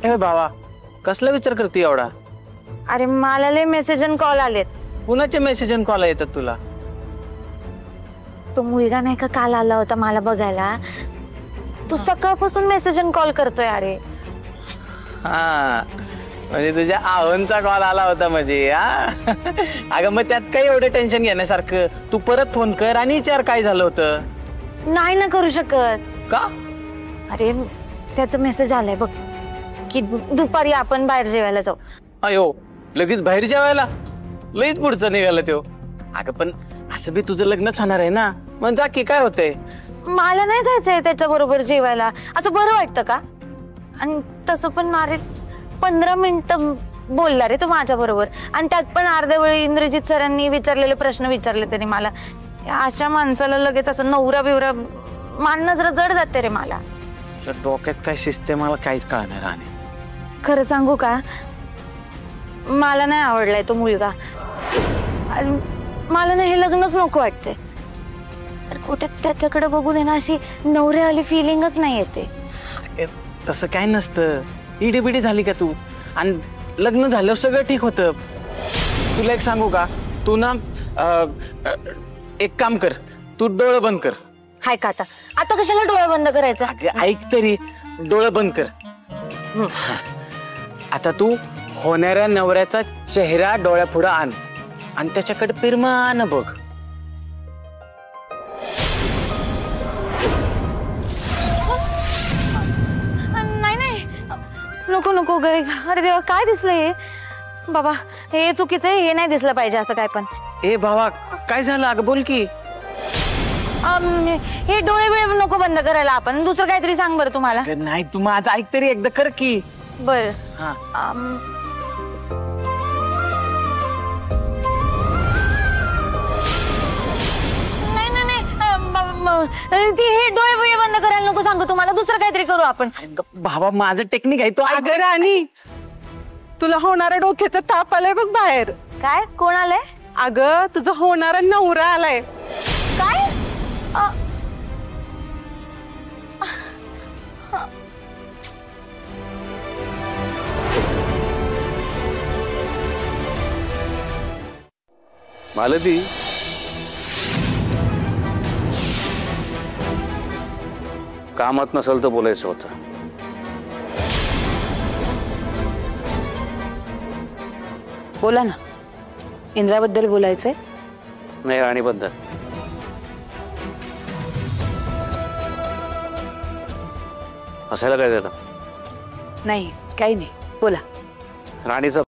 ए भावा, कसला विचार करते एवढा? अरे मला लय मेसेज आणि कॉल आलेत. कुणाचे मेसेज आणि कॉल येतात तुला? तो मुलगा नाही का काल आला होता मला बघायला, तो सकाळपासून मेसेज आणि कॉल करतोय. अरे हा, म्हणजे तुझ्या आवनचा कॉल आला होता म्हणजे. हा अगं मग त्यात काही एवढं टेन्शन घेण्यासारखं? तू परत फोन कर आणि विचार काय झालं होतं. नाही ना करू शकत. का? अरे त्याचा मेसेज आलाय बघ की दुपारी आपण बाहेर जेवायला जाऊ. अयो, लगेच बाहेर जेवायला? लईच पुढचं निघालं त्यो. अगं पण असं बी तुझं लग्नच होणार आहे ना, मग जा की, काय होतंय? मला नाही जायचंय त्याच्या बरोबर जेवायला. असं बरं वाटतं का? आणि तसं पण अरे 15 मिनिटं बोलला रे तो माझ्या बरोबर, आणि त्यात पण अर्ध्या वेळी इंद्रजित सरांनी विचारलेले प्रश्न विचारले त्यांनी मला. अशा माणसाला लगेच असं नवरा बिवरा मानणं जरा जड जाते रे मला. डोक्यात काय शिजते मला काहीच कळणार नाही. खरं सांगू का, मला नाही आवडलाय तो मुलगा. मला ना हे लग्नच नको वाटते. अरे कुठे त्याच्याकडे बघून आहे ना अशी नवऱ्यावाली फिलिंगच नाही येते. तसं काय नसतं. इडीबिडी झाली का तू? आणि लग्न झाल्यावर सगळं ठीक होतं. तुला एक सांगू का, तू ना एक काम कर, तू डोळं बंद कर. हाय का आता? आता कशाला डोळे बंद करायचा? ऐक तरी, डोळं बंद कर. आता तू होणाऱ्या नवऱ्याचा चेहरा डोळ्यापुढं आण आणि त्याच्याकडे पिरमान बघ. नाही नाही, नको नको गे. अरे देवा, काय दिसलंय बाबा? हे चुकीचं आहे, हे नाही दिसलं पाहिजे असं काय पण. ए भावा, काय झालं? अगं बोल की. हे डोळे बिळे नको बंद करायला, आपण दुसरं काहीतरी सांग बरं तुम्हाला. नाही, तू माझं ऐक तरी, एकदा कर की. बर. ती हे डोळे बिळे बंद करायला नको सांगू तुम्हाला, दुसरं काहीतरी करू आपण. भावा, माझं टेक्निक आहे, तो अगं राणी, तुला होणारा डोक्याचा ताप आलाय बघ बाहेर. काय? कोण आलंय? अगं तुझा होणारा नवरा आलाय. काय? मालती, कामात नसेल तर बोलायचं होतं. बोला ना, इंद्राबद्दल बोलायचंय? नाही, राणीबद्दल. हसायला काय देतं? नाही, काही नाही, बोला. राणीचा